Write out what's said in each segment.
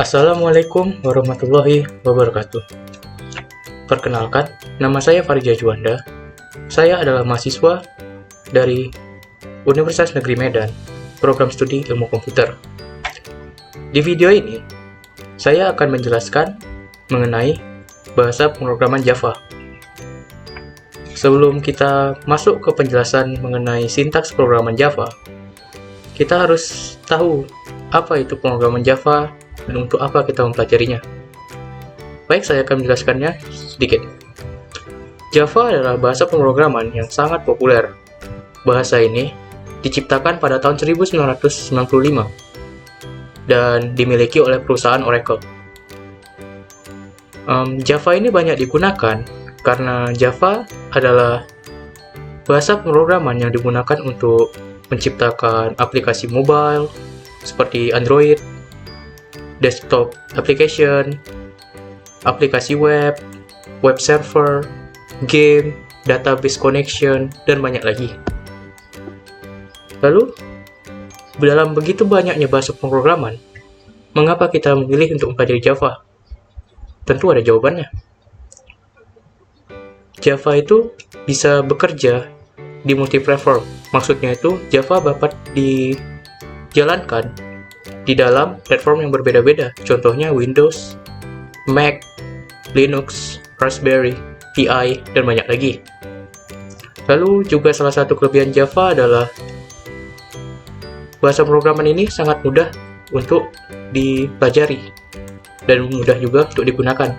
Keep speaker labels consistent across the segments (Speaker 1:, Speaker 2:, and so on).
Speaker 1: Assalamualaikum warahmatullahi wabarakatuh. Perkenalkan, nama saya Farija Juanda. Saya adalah mahasiswa dari Universitas Negeri Medan, program studi ilmu komputer. Di video ini, saya akan menjelaskan mengenai bahasa pemrograman Java. Sebelum kita masuk ke penjelasan mengenai sintaks pemrograman Java, kita harus tahu apa itu pemrograman Java dan untuk apa kita mempelajarinya. Baik, saya akan menjelaskannya sedikit. Java adalah bahasa pemrograman yang sangat populer. Bahasa ini diciptakan pada tahun 1995 dan dimiliki oleh perusahaan Oracle. Java ini banyak digunakan karena Java adalah bahasa pemrograman yang digunakan untuk menciptakan aplikasi mobile seperti Android, desktop application, aplikasi web, web server, game, database connection, dan banyak lagi. Lalu, dalam begitu banyaknya bahasa pemrograman, mengapa kita memilih untuk mempelajari Java? Tentu ada jawabannya. Java itu bisa bekerja di multi-platform. Maksudnya itu, Java dapat dijalankan di dalam platform yang berbeda-beda, contohnya Windows, Mac, Linux, Raspberry, Pi, dan banyak lagi. Lalu juga salah satu kelebihan Java adalah bahasa pemrograman ini sangat mudah untuk dipelajari dan mudah juga untuk digunakan.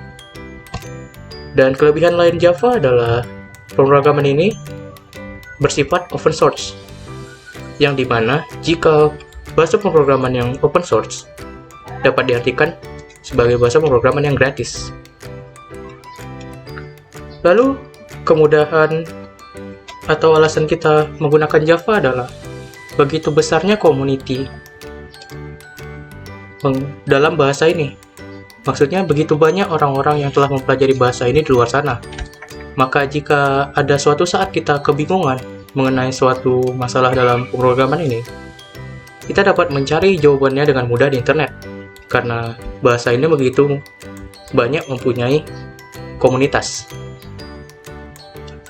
Speaker 1: Dan kelebihan lain Java adalah pemrograman ini bersifat open source, yang dimana jika bahasa pemrograman yang open source dapat diartikan sebagai bahasa pemrograman yang gratis. Lalu, kemudahan atau alasan kita menggunakan Java adalah begitu besarnya community dalam bahasa ini. Maksudnya, begitu banyak orang-orang yang telah mempelajari bahasa ini di luar sana. Maka jika ada suatu saat kita kebingungan mengenai suatu masalah dalam pemrograman ini, kita dapat mencari jawabannya dengan mudah di internet, karena bahasa ini begitu banyak mempunyai komunitas.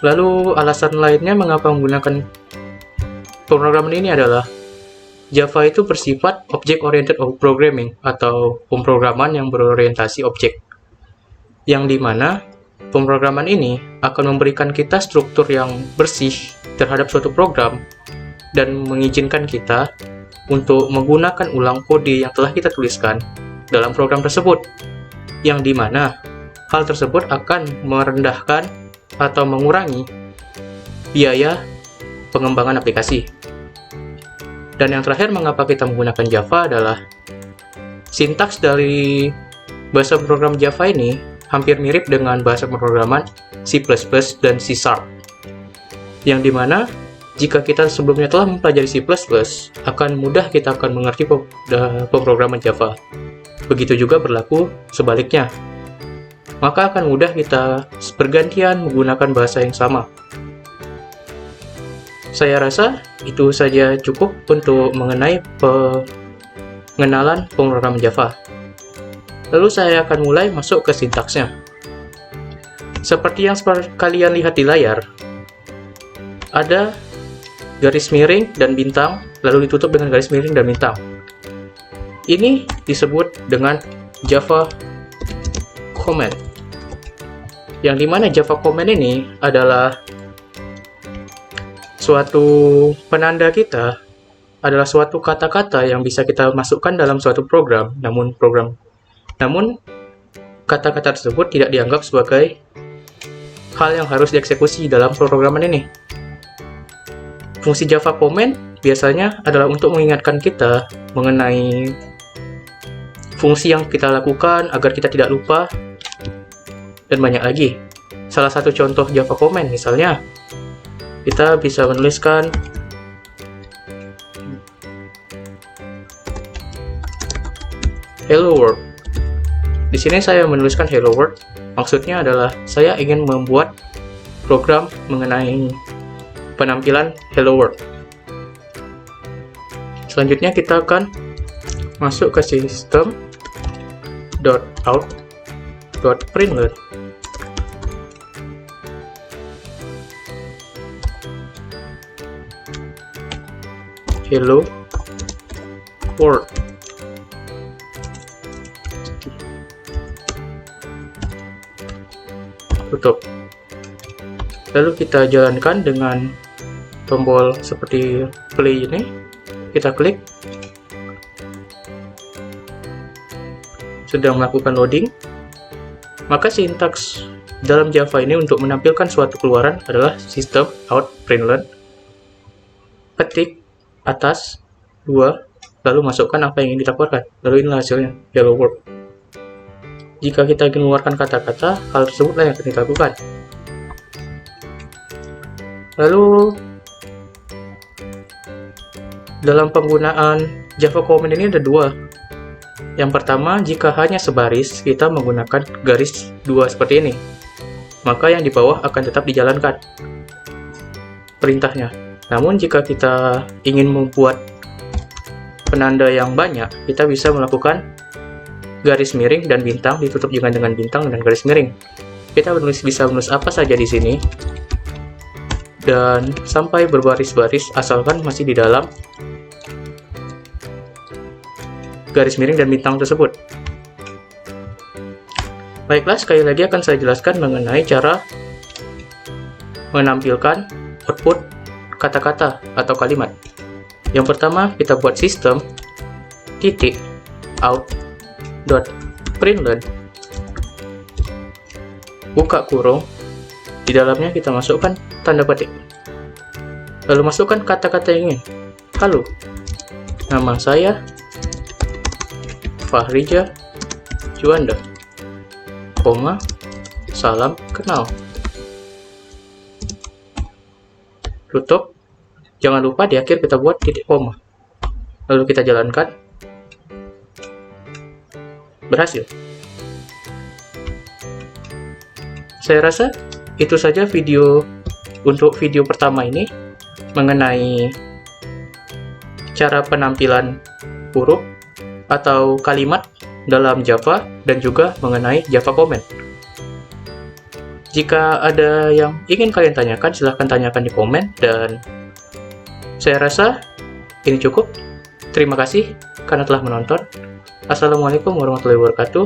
Speaker 1: Lalu alasan lainnya mengapa menggunakan pemrograman ini adalah Java itu bersifat Object-Oriented Programming atau pemrograman yang berorientasi objek, yang dimana pemrograman ini akan memberikan kita struktur yang bersih terhadap suatu program dan mengizinkan kita untuk menggunakan ulang kode yang telah kita tuliskan dalam program tersebut, yang dimana hal tersebut akan merendahkan atau mengurangi biaya pengembangan aplikasi. Dan yang terakhir, mengapa kita menggunakan Java adalah sintaks dari bahasa program Java ini hampir mirip dengan bahasa pemrograman C++ dan C#, yang dimana jika kita sebelumnya telah mempelajari C++, akan mudah kita akan mengerti pemrograman Java. Begitu juga berlaku sebaliknya. Maka akan mudah kita bergantian menggunakan bahasa yang sama. Saya rasa itu saja cukup untuk mengenai pengenalan pemrograman Java. Lalu saya akan mulai masuk ke sintaksnya. Seperti yang kalian lihat di layar, ada garis miring dan bintang, lalu ditutup dengan garis miring dan bintang. Ini disebut dengan Java comment, yang dimana Java comment ini adalah suatu penanda kita, adalah suatu kata-kata yang bisa kita masukkan dalam suatu program, namun kata-kata tersebut tidak dianggap sebagai hal yang harus dieksekusi dalam pemrograman ini. Fungsi Java comment biasanya adalah untuk mengingatkan kita mengenai fungsi yang kita lakukan agar kita tidak lupa, dan banyak lagi. Salah satu contoh Java comment misalnya, kita bisa menuliskan hello world. Di sini saya menuliskan hello world, maksudnya adalah saya ingin membuat program mengenai penampilan hello world. Selanjutnya kita akan masuk ke sistem out.println hello world. Tutup. Lalu kita jalankan dengan tombol seperti play ini. Kita klik. Sedang melakukan loading. Maka sintaks dalam Java ini untuk menampilkan suatu keluaran adalah system out println ketik atas 2, lalu masukkan apa yang ingin kita keluarkan. Lalu inilah hasilnya, hello world. Jika kita ingin mengeluarkan kata-kata, hal tersebutlah yang akan kita lakukan. Lalu dalam penggunaan Java comment ini ada 2. Yang pertama, jika hanya sebaris, kita menggunakan garis 2 seperti ini. Maka yang di bawah akan tetap dijalankan perintahnya. Namun jika kita ingin membuat penanda yang banyak, kita bisa melakukan garis miring dan bintang, ditutup juga dengan bintang dan garis miring. Kita bisa menulis apa saja di sini, dan sampai berbaris-baris asalkan masih di dalam garis miring dan bintang tersebut. Baiklah, sekali lagi akan saya jelaskan mengenai cara menampilkan output kata-kata atau kalimat. Yang pertama, kita buat sistem titik out.println buka kurung, di dalamnya kita masukkan tanda petik, lalu masukkan kata-kata yang ingin. Halo, nama saya Fahrija Juanda, koma, salam kenal. Tutup. Jangan lupa di akhir kita buat titik koma. Lalu kita jalankan. Berhasil. Saya rasa itu saja untuk video pertama ini mengenai cara penampilan huruf atau kalimat dalam Java dan juga mengenai Java comment. Jika ada yang ingin kalian tanyakan, silahkan tanyakan di komen, dan saya rasa ini cukup. Terima kasih karena telah menonton. Assalamualaikum warahmatullahi wabarakatuh.